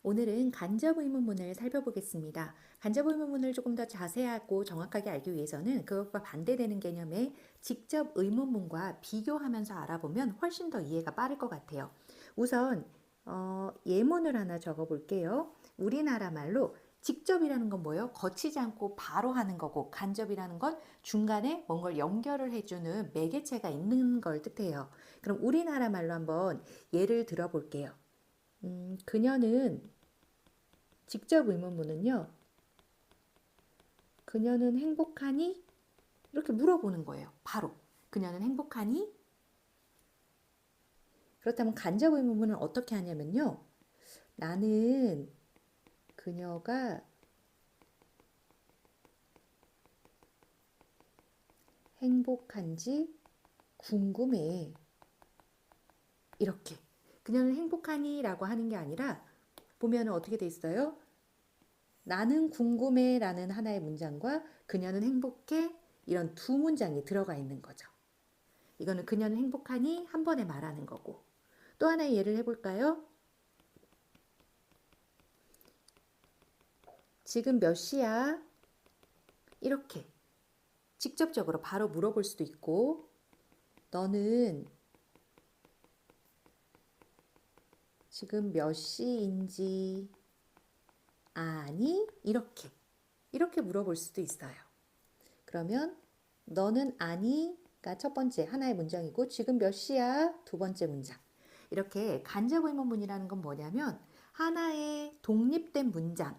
오늘은 간접 의문문을 살펴보겠습니다. 간접 의문문을 조금 더 자세하고 정확하게 알기 위해서는 그것과 반대되는 개념의 직접 의문문과 비교하면서 알아보면 훨씬 더 이해가 빠를 것 같아요. 우선 예문을 하나 적어 볼게요. 우리나라 말로 직접이라는 건 뭐예요? 거치지 않고 바로 하는 거고, 간접이라는 건 중간에 뭔가를 연결을 해주는 매개체가 있는 걸 뜻해요. 그럼 우리나라 말로 한번 예를 들어 볼게요. 그녀는 직접 의문문은요. 그녀는 행복하니? 이렇게 물어보는 거예요. 바로. 그녀는 행복하니? 그렇다면 간접 의문문은 어떻게 하냐면요. 나는 그녀가 행복한지 궁금해. 이렇게. 그녀는 행복하니? 라고 하는 게 아니라 보면 어떻게 돼 있어요? 나는 궁금해 라는 하나의 문장과 그녀는 행복해 이런 두 문장이 들어가 있는 거죠. 이거는 그녀는 행복하니 한 번에 말하는 거고. 또 하나의 예를 해볼까요? 지금 몇 시야? 이렇게 직접적으로 바로 물어볼 수도 있고, 너는 지금 몇 시인지 아니? 이렇게 물어볼 수도 있어요. 그러면 너는 아니가 첫 번째 하나의 문장이고, 지금 몇 시야? 두 번째 문장. 이렇게 간접 의문문이라는 건 뭐냐면 하나의 독립된 문장.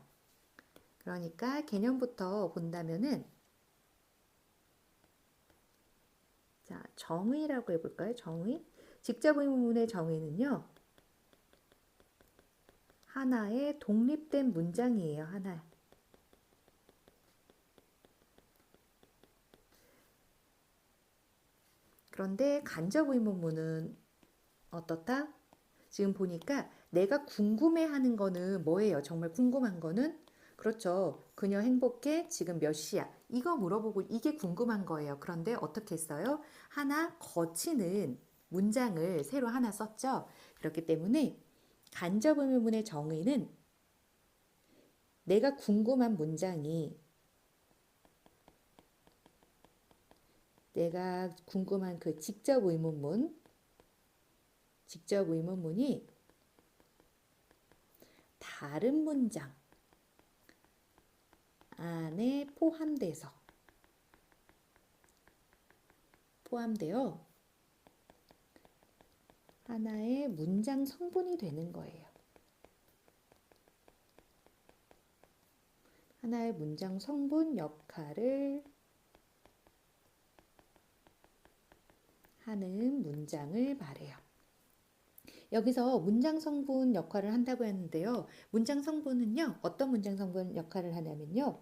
그러니까 개념부터 본다면은, 자, 정의라고 해볼까요? 정의. 직접 의문문의 정의는요. 하나의 독립된 문장이에요. 하나. 그런데 간접 의문문은 어떻다? 지금 보니까 내가 궁금해하는 거는 뭐예요? 정말 궁금한 거는? 그렇죠. 그녀 행복해? 지금 몇 시야? 이거 물어보고 이게 궁금한 거예요. 그런데 어떻게 했어요? 하나 거치는 문장을 새로 하나 썼죠. 그렇기 때문에 간접 의문문의 정의는 내가 궁금한 문장이 내가 궁금한 그 직접 의문문이 다른 문장 안에 포함되어 하나의 문장 성분이 되는 거예요. 하나의 문장 성분 역할을 하는 문장을 말해요. 여기서 문장 성분 역할을 한다고 했는데요. 문장 성분은요. 어떤 문장 성분 역할을 하냐면요.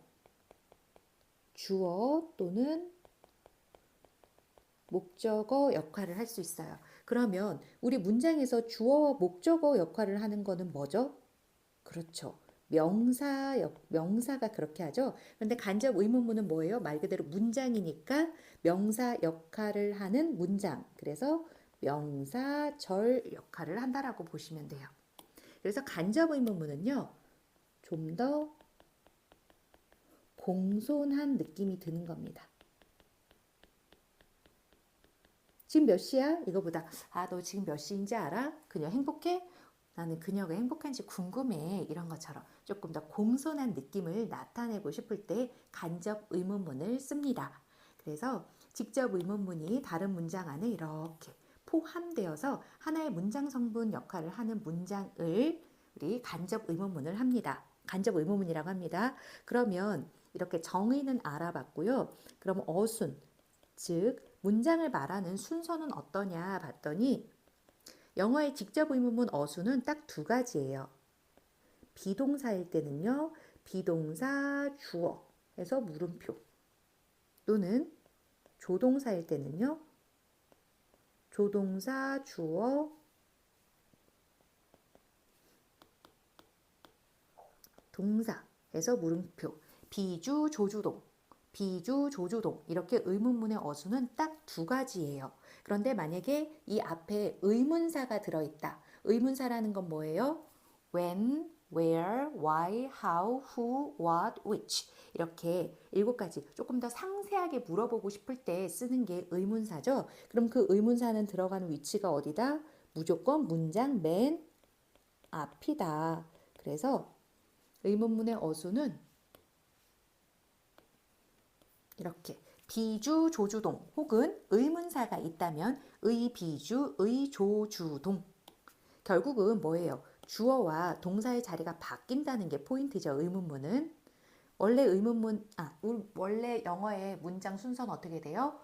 주어 또는 목적어 역할을 할 수 있어요. 그러면 우리 문장에서 주어와 목적어 역할을 하는 거는 뭐죠? 그렇죠. 명사가 그렇게 하죠. 그런데 간접 의문문은 뭐예요? 말 그대로 문장이니까 명사 역할을 하는 문장. 그래서 명사절 역할을 한다라고 보시면 돼요. 그래서 간접 의문문은요. 좀 더 공손한 느낌이 드는 겁니다. 지금 몇 시야? 이거보다 너 지금 몇 시인지 알아? 그녀 행복해? 나는 그녀가 행복한지 궁금해. 이런 것처럼 조금 더 공손한 느낌을 나타내고 싶을 때 간접 의문문을 씁니다. 그래서 직접 의문문이 다른 문장 안에 이렇게 포함되어서 하나의 문장 성분 역할을 하는 문장을 우리 간접 의문문을 합니다. 간접 의문문이라고 합니다. 그러면 이렇게 정의는 알아봤고요. 그럼 어순, 즉 문장을 말하는 순서는 어떠냐 봤더니 영어의 직접 의문문 어순은 딱 두 가지예요. 비동사일 때는요. 비동사 주어 해서 물음표 또는 조동사일 때는요. 조동사 주어 동사 해서 물음표 비주 조주동 비주 조주동 이렇게 의문문의 어순은 딱 두 가지예요. 그런데 만약에 이 앞에 의문사가 들어있다. 의문사라는 건 뭐예요? when, where, why, how, who, what, which 이렇게 7가지 조금 더 상세하게 물어보고 싶을 때 쓰는 게 의문사죠. 그럼 그 의문사는 들어가는 위치가 어디다? 무조건 문장 맨 앞이다. 그래서 의문문의 어수는 이렇게 비주, 조주동 혹은 의문사가 있다면 의, 비주, 의, 조주동. 결국은 뭐예요? 주어와 동사의 자리가 바뀐다는 게 포인트죠. 의문문은. 원래 영어의 문장 순서는 어떻게 돼요?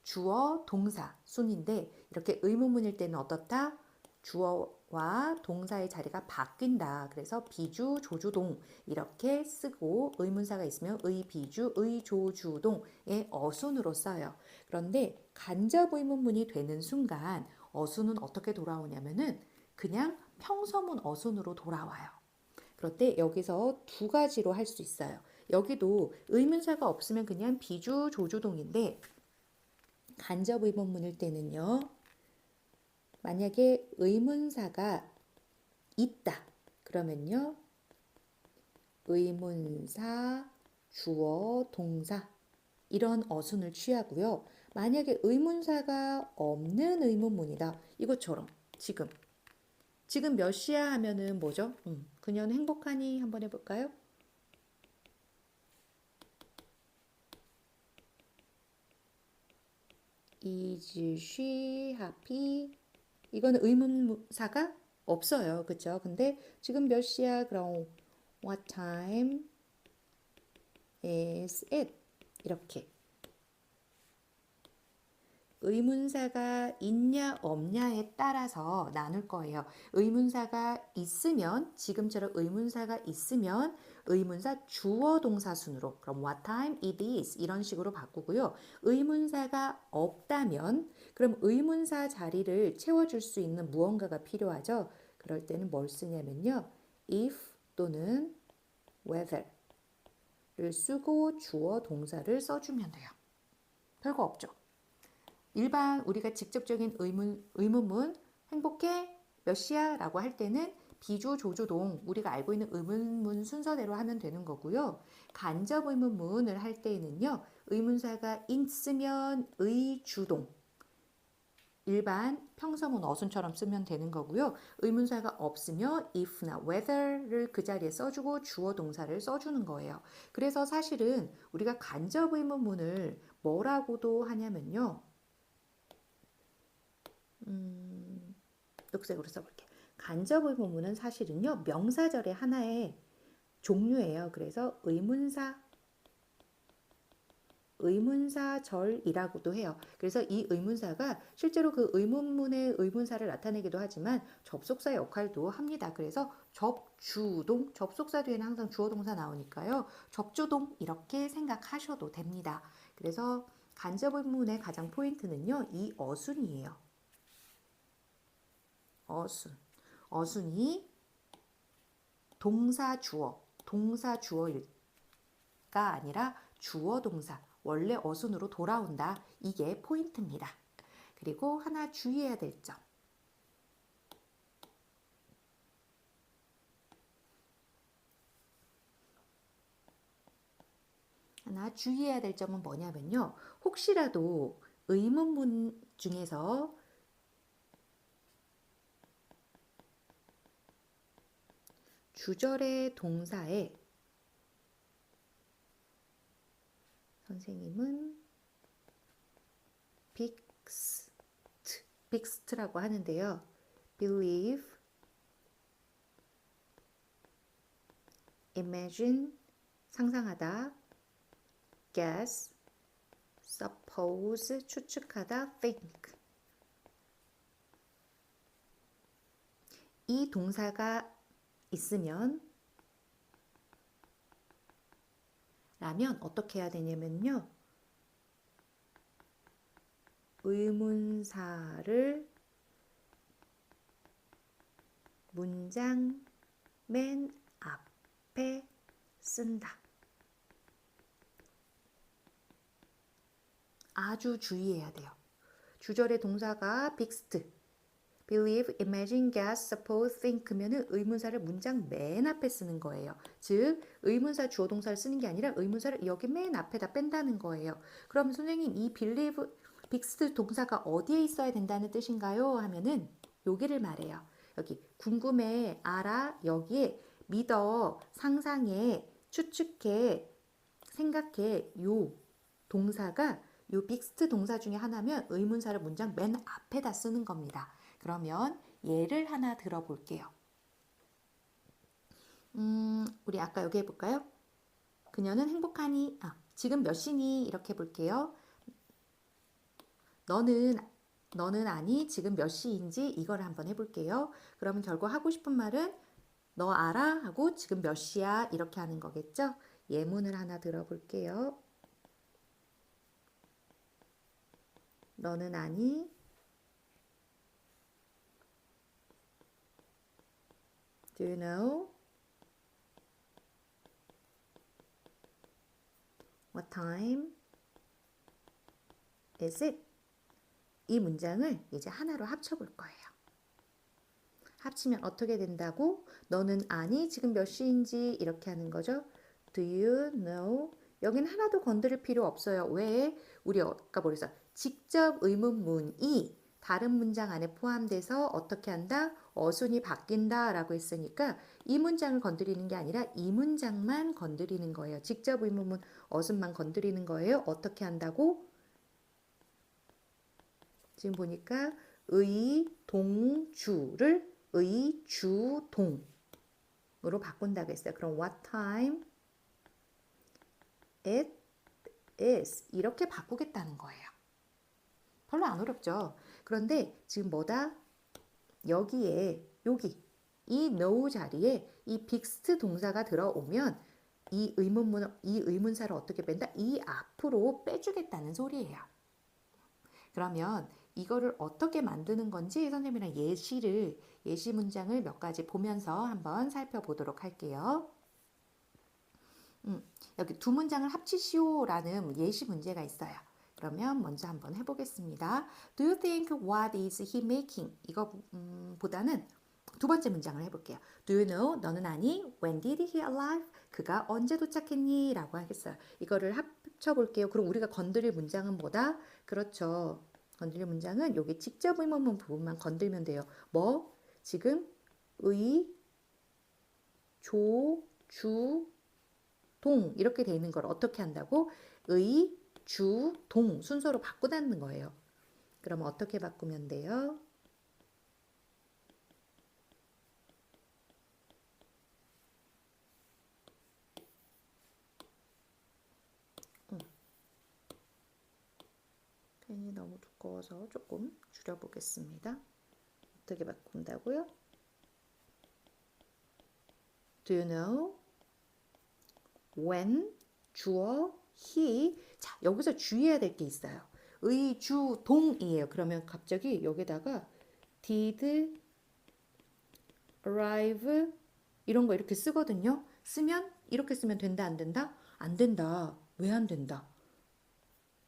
주어, 동사 순인데 이렇게 의문문일 때는 어떻다? 주어와 동사의 자리가 바뀐다. 그래서 비주, 조주동 이렇게 쓰고 의문사가 있으면 의, 비주, 의, 조주동의 어순으로 써요. 그런데 간접 의문문이 되는 순간 어순은 어떻게 돌아오냐면은 그냥 평서문 어순으로 돌아와요. 그런데 여기서 2가지로 할 수 있어요. 여기도 의문사가 없으면 그냥 비주, 조주동인데 간접 의문문일 때는요. 만약에 의문사가 있다. 그러면요. 의문사, 주어, 동사 이런 어순을 취하고요. 만약에 의문사가 없는 의문문이다. 이것처럼 지금 몇 시야 하면은 뭐죠? 그녀는 행복하니 한번 해볼까요? Is she happy? 이거는 의문사가 없어요. 그쵸? 근데 지금 몇 시야? 그럼 what time is it? 이렇게 의문사가 있냐 없냐에 따라서 나눌 거예요. 의문사가 있으면 지금처럼 의문사가 있으면 의문사 주어 동사 순으로 그럼 what time it is 이런 식으로 바꾸고요. 의문사가 없다면 그럼 의문사 자리를 채워줄 수 있는 무언가가 필요하죠. 그럴 때는 뭘 쓰냐면요. if 또는 whether를 쓰고 주어 동사를 써주면 돼요. 별거 없죠. 일반 우리가 직접적인 의문문 행복해? 몇 시야? 라고 할 때는 비주, 조주동 우리가 알고 있는 의문문 순서대로 하면 되는 거고요. 간접 의문문을 할 때에는요. 의문사가 있으면 의, 주동 일반 평서문 어순처럼 쓰면 되는 거고요. 의문사가 없으면 if나 whether를 그 자리에 써주고 주어 동사를 써주는 거예요. 그래서 사실은 우리가 간접 의문문을 뭐라고도 하냐면요. 녹색으로 써볼게. 간접 의문문은 사실은요. 명사절의 하나의 종류예요. 그래서 의문사절이라고도 해요. 그래서 이 의문사가 실제로 그 의문문의 의문사를 나타내기도 하지만 접속사 역할도 합니다. 그래서 접주동, 접속사 뒤에는 항상 주어 동사 나오니까요. 접주동 이렇게 생각하셔도 됩니다. 그래서 간접 의문문의 가장 포인트는요. 이 어순이에요. 어순이 동사 주어가 아니라 주어 동사 원래 어순으로 돌아온다. 이게 포인트입니다. 그리고 하나 주의해야 될 점. 하나 주의해야 될 점은 뭐냐면요. 혹시라도 의문문 중에서 주절의 동사에 선생님은 빅스트라고 하는데요. believe, imagine, 상상하다, guess, suppose, 추측하다, think. 이 동사가 있으면 라면 어떻게 해야 되냐면요. 의문사를 문장 맨 앞에 쓴다. 아주 주의해야 돼요. 주절의 동사가 빅스트 believe, imagine, guess, suppose, think면은 의문사를 문장 맨 앞에 쓰는 거예요. 즉 의문사 주어 동사를 쓰는 게 아니라 의문사를 여기 맨 앞에다 뺀다는 거예요. 그럼 선생님 이 believe, 빅스트 동사가 어디에 있어야 된다는 뜻인가요? 하면은 여기를 말해요. 여기 궁금해, 알아, 여기에 믿어, 상상해, 추측해, 생각해 요 동사가 요 빅스트 동사 중에 하나면 의문사를 문장 맨 앞에다 쓰는 겁니다. 그러면 예를 하나 들어볼게요. 우리 아까 여기 해볼까요? 그녀는 행복하니? 지금 몇 시니? 이렇게 볼게요. 너는 아니? 지금 몇 시인지 이걸 한번 해볼게요. 그러면 결국 하고 싶은 말은 너 알아? 하고 지금 몇 시야? 이렇게 하는 거겠죠? 예문을 하나 들어볼게요. 너는 아니? Do you know what time is it? 이 문장을 이제 하나로 합쳐볼 거예요. 합치면 어떻게 된다고? 너는 아니? 지금 몇 시인지 이렇게 하는 거죠. Do you know? 여기는 하나도 건드릴 필요 없어요. 왜? 우리 아까 뭐랬어? 직접 의문문이 다른 문장 안에 포함돼서 어떻게 한다? 어순이 바뀐다 라고 했으니까 이 문장을 건드리는 게 아니라 이 문장만 건드리는 거예요. 직접 의문문 어순만 건드리는 거예요. 어떻게 한다고? 지금 보니까 의동주를 의주동으로 바꾼다고 했어요. 그럼 what time it is 이렇게 바꾸겠다는 거예요. 별로 안 어렵죠. 그런데 지금 뭐다? 여기에 여기 이 know 자리에 이 빅스트 동사가 들어오면 이 의문사를 어떻게 뺀다? 이 앞으로 빼주겠다는 소리예요. 그러면 이거를 어떻게 만드는 건지 선생님이랑 예시 문장을 몇 가지 보면서 한번 살펴보도록 할게요. 여기 두 문장을 합치시오라는 예시 문제가 있어요. 그러면 먼저 한번 해보겠습니다. Do you think what is he making? 이거 보다는 두 번째 문장을 해볼게요. Do you know? 너는 아니? When did he arrive? 그가 언제 도착했니? 라고 하겠어요. 이거를 합쳐볼게요. 그럼 우리가 건드릴 문장은 뭐다? 그렇죠. 건드릴 문장은 여기 직접 의문문 부분만 건들면 돼요. 뭐? 지금 조, 주, 동 이렇게 돼 있는 걸 어떻게 한다고? 주, 동 순서로 바꾸다는 거예요. 그럼 어떻게 바꾸면 돼요? 펜이 너무 두꺼워서 조금 줄여보겠습니다. 어떻게 바꾼다고요? Do you know? When, 주어, he. 자, 여기서 주의해야 될 게 있어요. 의주동이에요. 그러면 갑자기 여기다가 did arrive 이런 거 이렇게 쓰거든요. 쓰면 이렇게 쓰면 된다, 안 된다? 안 된다. 왜 안 된다?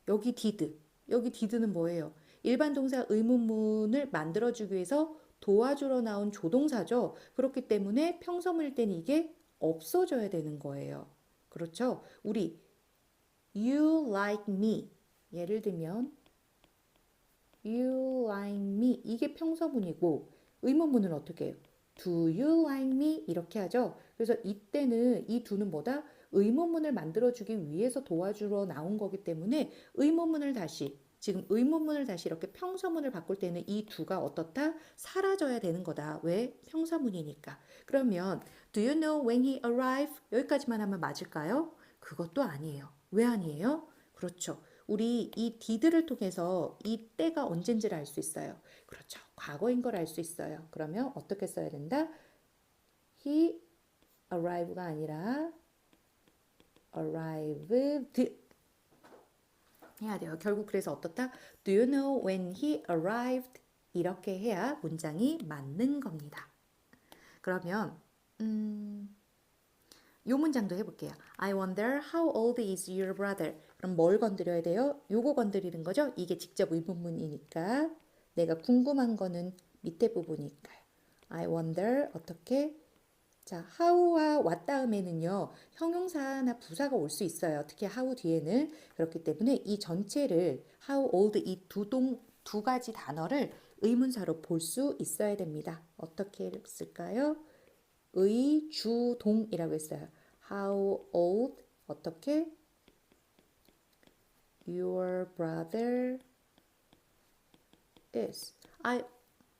여기 did는 뭐예요? 일반 동사 의문문을 만들어주기 위해서 도와주러 나온 조동사죠. 그렇기 때문에 평서문일 때는 이게 없어져야 되는 거예요. 그렇죠? 우리 you like me 예를 들면 you like me 이게 평서문이고 의문문은 어떻게 해요? Do you like me? 이렇게 하죠. 그래서 이때는 이 do는 뭐다? 의문문을 만들어주기 위해서 도와주러 나온 거기 때문에 지금 의문문을 다시 이렇게 평서문을 바꿀 때는 이 do가 어떻다? 사라져야 되는 거다. 왜? 평서문이니까. 그러면 Do you know when he arrived? 여기까지만 하면 맞을까요? 그것도 아니에요. 왜 아니에요? 그렇죠. 우리 이 did를 통해서 이 때가 언젠지를 알 수 있어요. 그렇죠. 과거인 걸 알 수 있어요. 그러면 어떻게 써야 된다? He arrive가 아니라 arrived 해야 돼요. 결국 그래서 어떻다? Do you know when he arrived? 이렇게 해야 문장이 맞는 겁니다. 그러면 요 문장도 해볼게요. I wonder how old is your brother? 그럼 뭘 건드려야 돼요? 요거 건드리는 거죠? 이게 직접 의문문이니까 내가 궁금한 거는 밑에 부분이니까요. I wonder 어떻게 자, how와 what 다음에는요, 형용사나 부사가 올 수 있어요. 특히 how 뒤에는. 그렇기 때문에 이 전체를 how old 이 두 가지 단어를 의문사로 볼 수 있어야 됩니다. 어떻게 쓸까요? 의주동이라고 했어요. How old 어떻게 your brother is.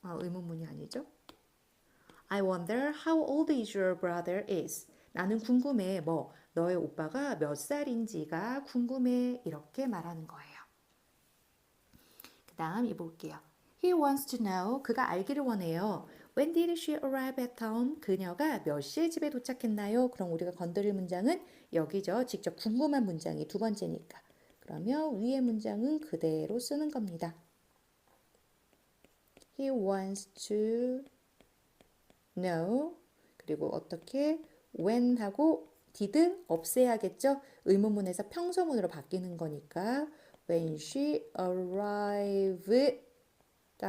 의문문이 아니죠? I wonder how old is your brother is. 나는 궁금해. 너의 오빠가 몇 살인지가 궁금해. 이렇게 말하는 거예요. 그 다음 읽어볼게요. He wants to know. 그가 알기를 원해요. When did she arrive at home? 그녀가 몇 시에 집에 도착했나요? 그럼 우리가 건드릴 문장은 여기죠. 직접 궁금한 문장이 두 번째니까. 그러면 위의 문장은 그대로 쓰는 겁니다. He wants to know. 그리고 어떻게 when 하고 did 없애야겠죠. 의문문에서 평소문으로 바뀌는 거니까 when she arrived가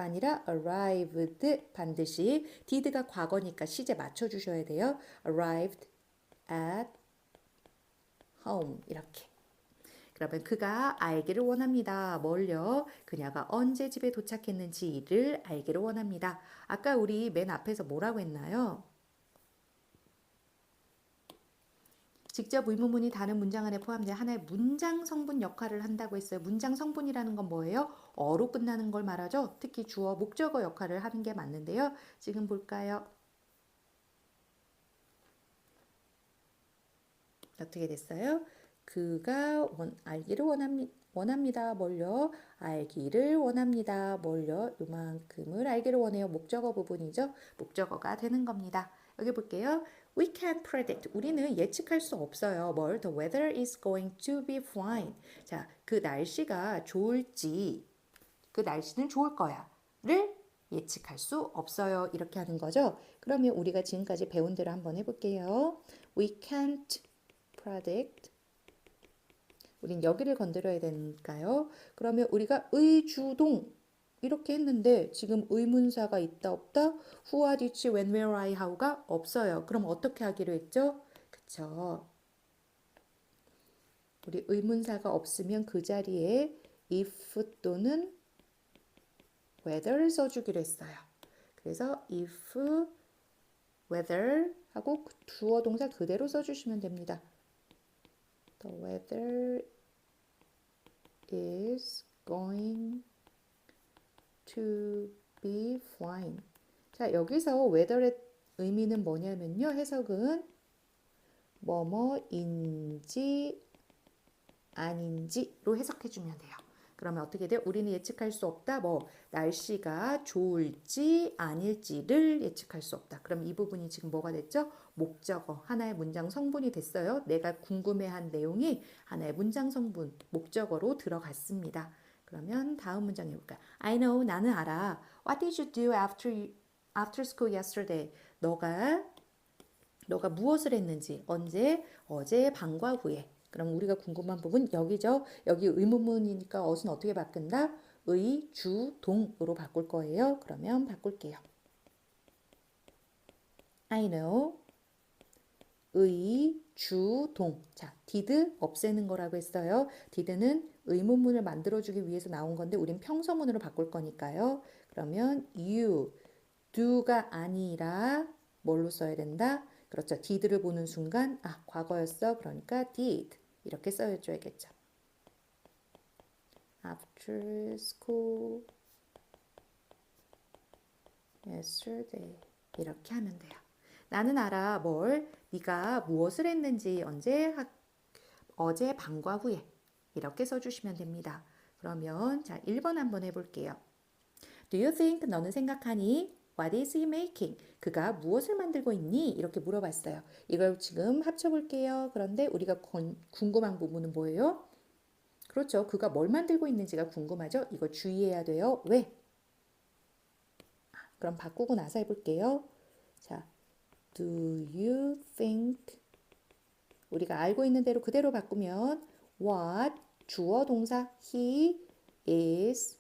아니라 arrived 반드시 did가 과거니까 시제 맞춰주셔야 돼요. arrived at home 이렇게. 그러면 그가 알기를 원합니다. 뭘요? 그녀가 언제 집에 도착했는지를 알기를 원합니다. 아까 우리 맨 앞에서 뭐라고 했나요? 직접 의문문이 다른 문장 안에 포함된 하나의 문장 성분 역할을 한다고 했어요. 문장 성분이라는 건 뭐예요? 어로 끝나는 걸 말하죠. 특히 주어, 목적어 역할을 하는 게 맞는데요. 지금 볼까요? 어떻게 됐어요? 그가 알기를 원합니다. 뭘요? 알기를 원합니다. 뭘요? 요만큼을 알기를 원해요. 목적어 부분이죠. 목적어가 되는 겁니다. 여기 볼게요. We can't predict. 우리는 예측할 수 없어요. The weather is going to be fine. 자, 그 날씨가 좋을지, 그 날씨는 좋을 거야. 를 예측할 수 없어요. 이렇게 하는 거죠. 그러면 우리가 지금까지 배운 대로 한번 해볼게요. We can't predict. 우린 여기를 건드려야 되니까요. 그러면 우리가 의주동 이렇게 했는데 지금 의문사가 있다 없다? who, what, which, when, where, I, how가 없어요. 그럼 어떻게 하기로 했죠? 그쵸. 우리 의문사가 없으면 그 자리에 if 또는 whether를 써주기로 했어요. 그래서 if, whether 하고 주어 동사 그대로 써주시면 됩니다. The weather is going to be fine. 자, 여기서 weather의 의미는 뭐냐면요. 해석은 뭐뭐인지 아닌지로 해석해 주면 돼요. 그러면 어떻게 돼요? 우리는 예측할 수 없다. 날씨가 좋을지 아닐지를 예측할 수 없다. 그럼 이 부분이 지금 뭐가 됐죠? 목적어, 하나의 문장 성분이 됐어요. 내가 궁금해한 내용이 하나의 문장 성분, 목적어로 들어갔습니다. 그러면 다음 문장 해볼까요? I know, 나는 알아. What did you do after school yesterday? 너가 무엇을 했는지, 언제, 어제 방과 후에. 그럼 우리가 궁금한 부분 여기죠. 여기 의문문이니까 어순 어떻게 바꾼다? 의, 주, 동으로 바꿀 거예요. 그러면 바꿀게요. I know. 의, 주, 동. 자, did 없애는 거라고 했어요. did는 의문문을 만들어주기 위해서 나온 건데 우린 평서문으로 바꿀 거니까요. 그러면 you, do가 아니라 뭘로 써야 된다? 그렇죠. did를 보는 순간 과거였어. 그러니까 did 이렇게 써줘야겠죠. After school yesterday 이렇게 하면 돼요. 나는 알아. 네가 무엇을 했는지 어제 방과 후에 이렇게 써주시면 됩니다. 그러면 자 1번 한번 해볼게요. Do you think 너는 생각하니? What is he making? 그가 무엇을 만들고 있니? 이렇게 물어봤어요. 이걸 지금 합쳐볼게요. 그런데 우리가 궁금한 부분은 뭐예요? 그렇죠. 그가 뭘 만들고 있는지가 궁금하죠? 이거 주의해야 돼요. 왜? 그럼 바꾸고 나서 해볼게요. 자, do you think 우리가 알고 있는 대로 그대로 바꾸면 what 주어 동사 he is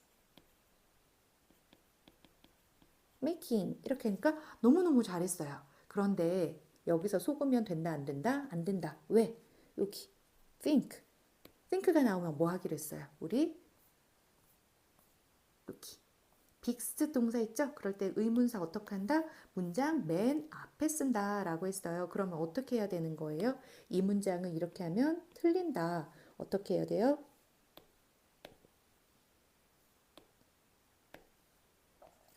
making 이렇게 하니까 너무너무 잘했어요. 그런데 여기서 속으면 된다 안 된다? 안 된다. 왜? 여기 think가 나오면 뭐 하기로 했어요? 우리 여기 빅스 동사 있죠? 그럴 때 의문사 어떻게 한다? 문장 맨 앞에 쓴다 라고 했어요. 그러면 어떻게 해야 되는 거예요? 이 문장은 이렇게 하면 틀린다. 어떻게 해야 돼요?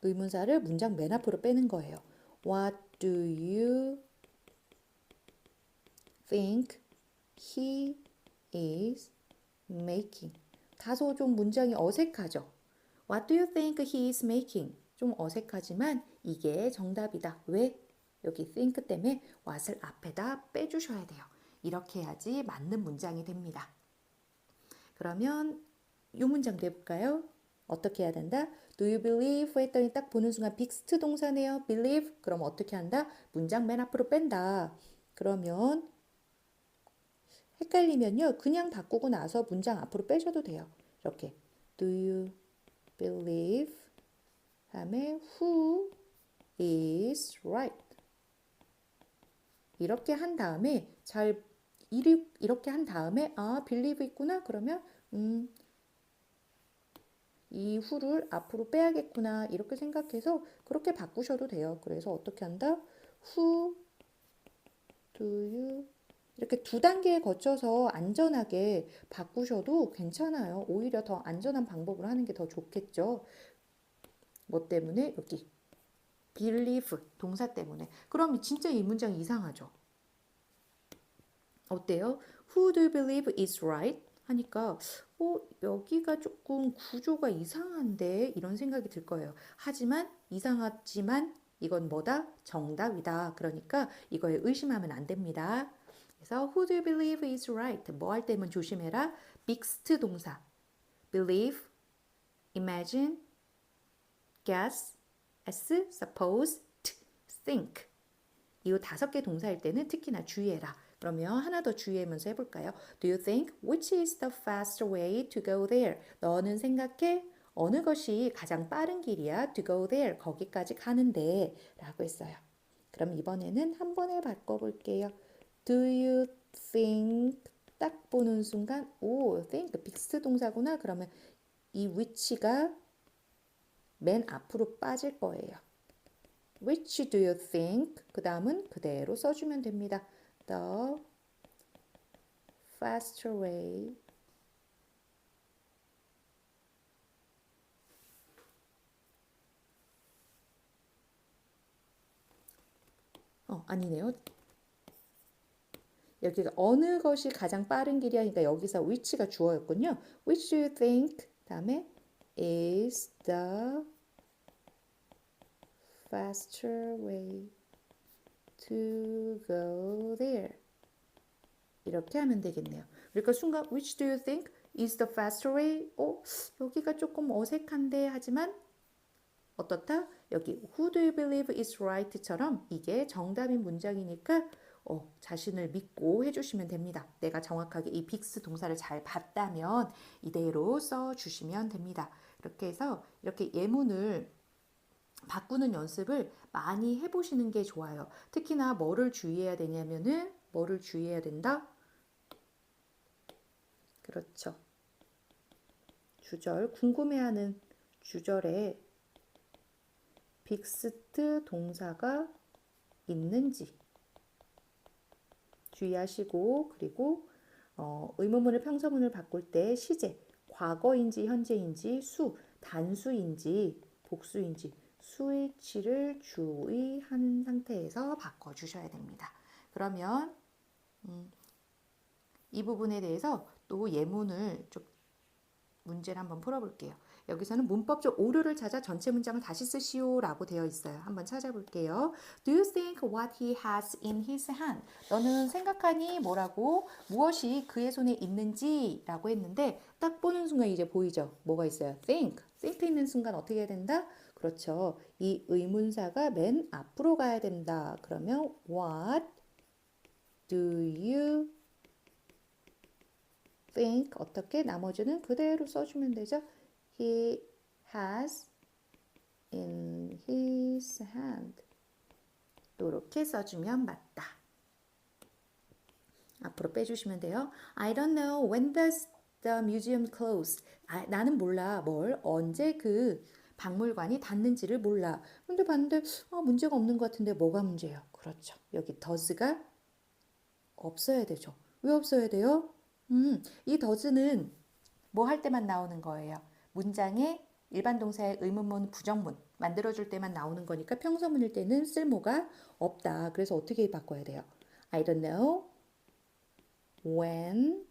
의문사를 문장 맨 앞으로 빼는 거예요. What do you think he is making? 다소 좀 문장이 어색하죠? What do you think he is making? 좀 어색하지만 이게 정답이다. 왜? 여기 think 때문에 what을 앞에다 빼주셔야 돼요. 이렇게 해야지 맞는 문장이 됩니다. 그러면 이 문장도 해볼까요? 어떻게 해야 된다? Do you believe? 했더니 딱 보는 순간 빅스트 동사네요. believe? 그럼 어떻게 한다? 문장 맨 앞으로 뺀다. 그러면 헷갈리면요. 그냥 바꾸고 나서 문장 앞으로 빼셔도 돼요. 이렇게 Do you believe? 다음에 who is right? 이렇게 한 다음에 이렇게 한 다음에 believe 있구나. 그러면 이 who를 앞으로 빼야겠구나. 이렇게 생각해서 그렇게 바꾸셔도 돼요. 그래서 어떻게 한다? who do you 이렇게 두 단계에 거쳐서 안전하게 바꾸셔도 괜찮아요. 오히려 더 안전한 방법으로 하는 게 더 좋겠죠. 뭐 때문에? 여기 believe 동사 때문에. 그럼 진짜 이 문장 이상하죠. 어때요? Who do you believe is right? 하니까 여기가 조금 구조가 이상한데 이런 생각이 들 거예요. 하지만 이상하지만 이건 뭐다? 정답이다. 그러니까 이거에 의심하면 안 됩니다. 그래서 who do you believe is right? 뭐 할 때면 조심해라. 빅스트 동사. believe, imagine, guess, as, suppose, think. 이 5개 동사일 때는 특히나 주의해라. 그러면 하나 더 주의하면서 해볼까요? Do you think which is the fast way to go there? 너는 생각해? 어느 것이 가장 빠른 길이야? To go there. 거기까지 가는데 라고 했어요. 그럼 이번에는 한 번에 바꿔볼게요. Do you think 딱 보는 순간 think 빅스 동사구나. 그러면 이 which가 맨 앞으로 빠질 거예요. Which do you think? 그 다음은 그대로 써주면 됩니다. The faster way 아니네요. 여기가 어느 것이 가장 빠른 길이야? 그러니까 여기서 which가 주어였군요. Which do you think? 다음에 is the faster way to go there. 이렇게 하면 되겠네요. 그러니까 순간 which do you think is the faster way? 여기가 조금 어색한데 하지만 어떻다? 여기 who do you believe is right처럼 이게 정답인 문장이니까 자신을 믿고 해주시면 됩니다. 내가 정확하게 이 빅스 동사를 잘 봤다면 이대로 써주시면 됩니다. 이렇게 해서 이렇게 예문을 바꾸는 연습을 많이 해보시는 게 좋아요. 특히나 뭐를 주의해야 되냐면은 뭐를 주의해야 된다? 그렇죠. 주절, 궁금해하는 주절에 빅스트 동사가 있는지 주의하시고 그리고 의문문을 평서문을 바꿀 때 시제, 과거인지 현재인지 단수인지 복수인지 스위치를 주의한 상태에서 바꿔주셔야 됩니다. 그러면 이 부분에 대해서 또 예문을 좀 문제를 한번 풀어볼게요. 여기서는 문법적 오류를 찾아 전체 문장을 다시 쓰시오 라고 되어 있어요. 한번 찾아볼게요. Do you think what he has in his hand? 너는 생각하니 뭐라고? 무엇이 그의 손에 있는지 라고 했는데 딱 보는 순간 이제 보이죠? 뭐가 있어요? think 있는 순간 어떻게 해야 된다? 그렇죠. 이 의문사가 맨 앞으로 가야 된다. 그러면 what do you think 어떻게 나머지는 그대로 써주면 되죠. He has in his hand. 이렇게 써주면 맞다. 앞으로 빼주시면 돼요. I don't know when does the museum close. 나는 몰라. 뭘? 언제 그 박물관이 닫는지를 몰라. 근데 봤는데 문제가 없는 것 같은데 뭐가 문제예요? 그렇죠. 여기 does가 없어야 되죠. 왜 없어야 돼요? 이 does는 뭐 할 때만 나오는 거예요. 문장에 일반 동사의 의문문, 부정문 만들어줄 때만 나오는 거니까 평서문일 때는 쓸모가 없다. 그래서 어떻게 바꿔야 돼요? I don't know when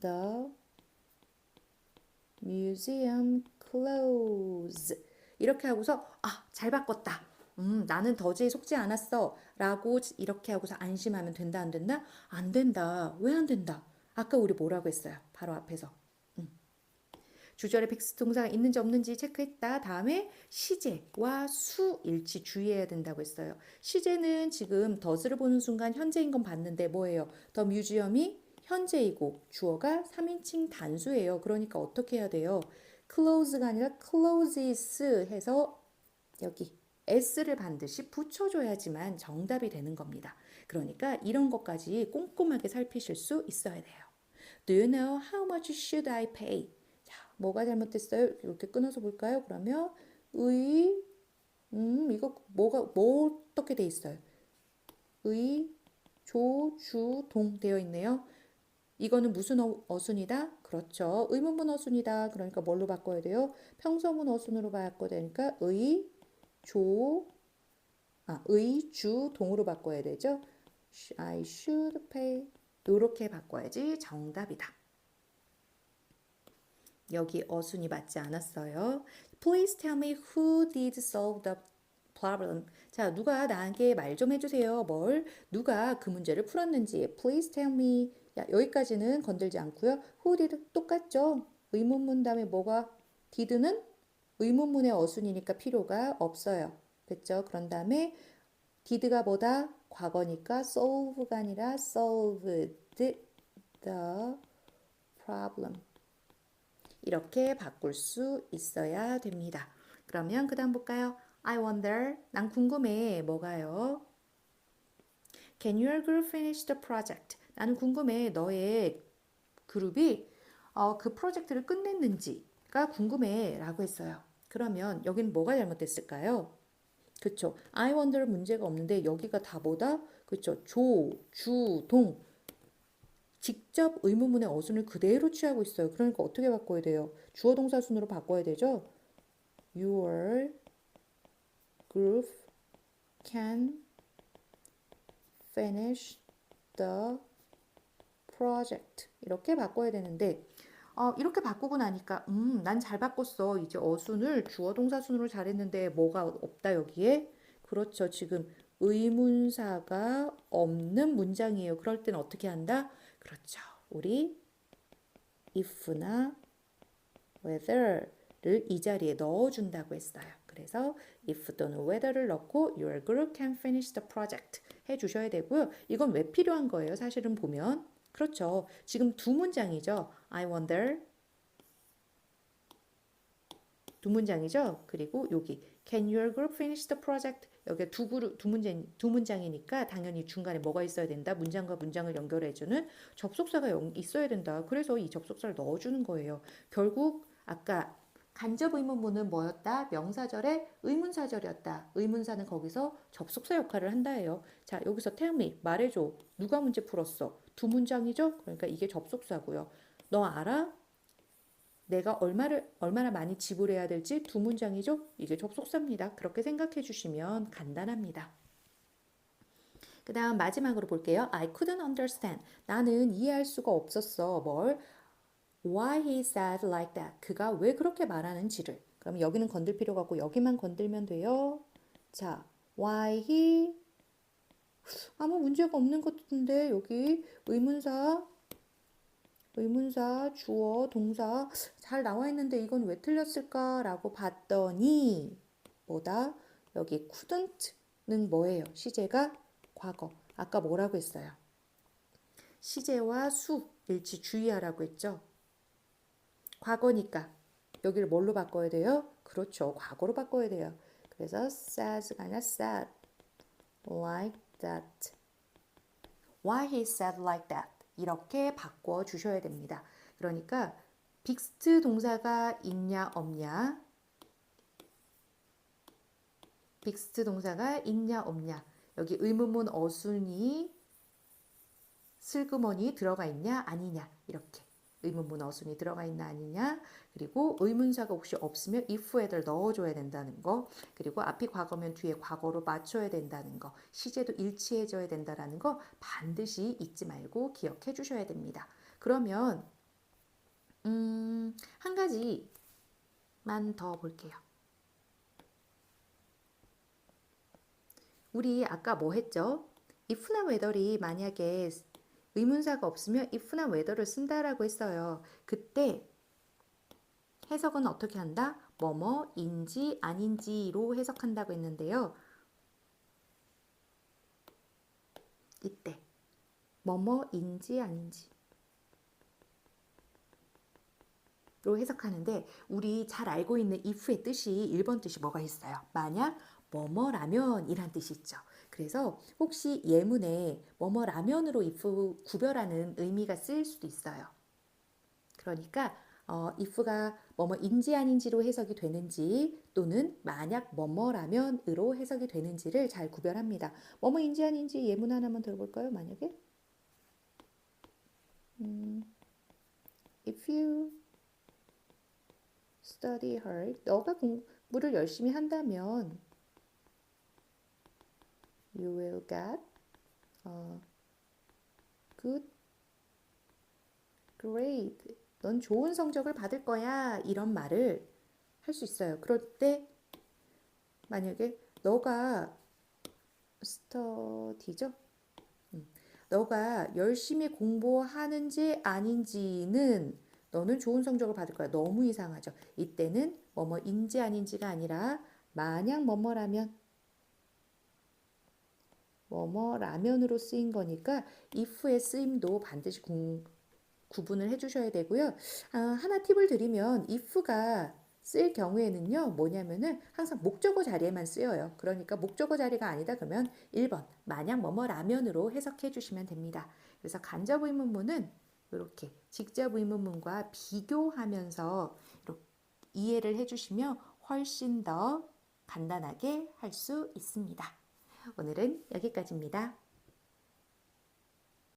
the museum close. 이렇게 하고서 잘 바꿨다. 나는 더즈에 속지 않았어. 라고 이렇게 하고서 안심하면 된다, 안 된다? 안 된다. 왜 안 된다? 아까 우리 뭐라고 했어요? 바로 앞에서. 주절에 픽스 동사가 있는지 없는지 체크했다. 다음에 시제와 수 일치 주의해야 된다고 했어요. 시제는 지금 더즈를 보는 순간 현재인 건 봤는데 뭐예요? 더 뮤지엄이 현재이고 주어가 3인칭 단수예요. 그러니까 어떻게 해야 돼요? close가 아니라 closes 해서 여기 s를 반드시 붙여줘야지만 정답이 되는 겁니다. 그러니까 이런 것까지 꼼꼼하게 살피실 수 있어야 돼요. Do you know how much should I pay? 자, 뭐가 잘못됐어요? 이렇게 끊어서 볼까요? 그러면 이거 뭐 어떻게 돼 있어요? 의, 조, 주, 동 되어 있네요. 이거는 무슨 어순이다? 그렇죠. 의문문 어순이다. 그러니까 뭘로 바꿔야 돼요? 평서문 어순으로 바꿔야 되니까 의, 주, 동으로 바꿔야 되죠. I should pay. 이렇게 바꿔야지 정답이다. 여기 어순이 맞지 않았어요. Please tell me who did solve the problem. 자, 누가 나에게 말 좀 해주세요. 누가 그 문제를 풀었는지. Please tell me. 야, 여기까지는 건들지 않고요. Who did 똑같죠? 의문문 다음에 뭐가 did는 의문문의 어순이니까 필요가 없어요. 됐죠? 그런 다음에 did가 뭐다? 과거니까 solve가 아니라 solved the problem. 이렇게 바꿀 수 있어야 됩니다. 그러면 그 다음 볼까요? I wonder, 난 궁금해. 뭐가요? Can your group finish the project? 나는 궁금해. 너의 그룹이 그 프로젝트를 끝냈는지가 궁금해 라고 했어요. 그러면 여기는 뭐가 잘못됐을까요? 그쵸. I wonder 문제가 없는데 여기가 다 뭐다? 그쵸. 조, 주, 동. 직접 의문문의 어순을 그대로 취하고 있어요. 그러니까 어떻게 바꿔야 돼요? 주어 동사 순으로 바꿔야 되죠? Your group can finish the project. 이렇게 바꿔야 되는데 이렇게 바꾸고 나니까 난 잘 바꿨어. 이제 어순을 주어 동사 순으로 잘했는데 뭐가 없다 여기에? 그렇죠. 지금 의문사가 없는 문장이에요. 그럴 때는 어떻게 한다? 그렇죠. 우리 if나 whether를 이 자리에 넣어준다고 했어요. 그래서 if 또는 whether를 넣고 your group can finish the project 해주셔야 되고요. 이건 왜 필요한 거예요? 사실은 보면 그렇죠. 지금 두 문장이죠. I wonder 두 문장이죠. 그리고 여기 Can your group finish the project? 여기 두 문장이니까 당연히 중간에 뭐가 있어야 된다. 문장과 문장을 연결해주는 접속사가 있어야 된다. 그래서 이 접속사를 넣어주는 거예요. 결국 아까 간접 의문문은 뭐였다? 명사절의 의문사절이었다. 의문사는 거기서 접속사 역할을 한다예요. 자, 여기서 tell me, 말해줘. 누가 문제 풀었어? 두 문장이죠? 그러니까 이게 접속사고요. 너 알아? 내가 얼마나 많이 지불해야 될지 두 문장이죠? 이게 접속사입니다. 그렇게 생각해 주시면 간단합니다. 그 다음 마지막으로 볼게요. I couldn't understand. 나는 이해할 수가 없었어. 뭘? Why he said like that. 그가 왜 그렇게 말하는지를. 그럼 여기는 건들 필요가 없고 여기만 건들면 돼요. 자, why he 아무 문제가 없는 것 같은데 여기 의문사, 주어, 동사 잘 나와 있는데 이건 왜 틀렸을까라고 봤더니 뭐다? 여기 couldn't는 뭐예요? 시제가 과거. 아까 뭐라고 했어요? 시제와 수 일치 주의하라고 했죠? 과거니까 여기를 뭘로 바꿔야 돼요? 그렇죠. 과거로 바꿔야 돼요. 그래서 says가 아니라 said like that. Why he said like that. 이렇게 바꿔 주셔야 됩니다. 그러니까 빅스트 동사가 있냐 없냐, 빅스트 동사가 있냐 없냐, 여기 의문문 어순이 슬그머니 들어가 있냐 아니냐, 이렇게 의문문 어순이 들어가 있나 아니냐, 그리고 의문사가 혹시 없으면 if에들 넣어줘야 된다는 거, 그리고 앞이 과거면 뒤에 과거로 맞춰야 된다는 거, 시제도 일치해져야 된다는 거 반드시 잊지 말고 기억해 주셔야 됩니다. 그러면 한 가지만 더 볼게요. 우리 아까 뭐 했죠? if나 whether이 만약에 의문사가 없으면 if나 whether를 쓴다라고 했어요. 그때 해석은 어떻게 한다? 뭐뭐인지 아닌지로 해석한다고 했는데요. 이때 뭐뭐인지 아닌지 로 해석하는데, 우리 잘 알고 있는 if의 뜻이 1번 뜻이 뭐가 있어요? 만약 뭐뭐라면 이란 뜻이 있죠. 그래서 혹시 예문에 뭐뭐라면으로 if 구별하는 의미가 쓰일 수도 있어요. 그러니까 if가 뭐뭐인지 아닌지로 해석이 되는지, 또는 만약 뭐뭐라면으로 해석이 되는지를 잘 구별합니다. 뭐뭐인지 아닌지 예문 하나만 들어볼까요? 만약에 if you study hard, 너가 공부를 열심히 한다면 you will get a good grade. 넌 좋은 성적을 받을 거야. 이런 말을 할 수 있어요. 그럴 때 만약에 너가 study죠? 너가 열심히 공부하는지 아닌지는 너는 좋은 성적을 받을 거야. 너무 이상하죠. 이때는 뭐뭐인지 아닌지가 아니라 만약 뭐뭐라면으로 쓰인 거니까 if의 쓰임도 반드시 구분을 해주셔야 되고요. 하나 팁을 드리면 if가 쓸 경우에는요, 뭐냐면은 항상 목적어 자리에만 쓰여요. 그러니까 목적어 자리가 아니다 그러면 1번 만약 뭐뭐라면으로 해석해 주시면 됩니다. 그래서 간접 의문문은 이렇게 직접 의문문과 비교하면서 이렇게 이해를 해주시면 훨씬 더 간단하게 할 수 있습니다. 오늘은 여기까지입니다.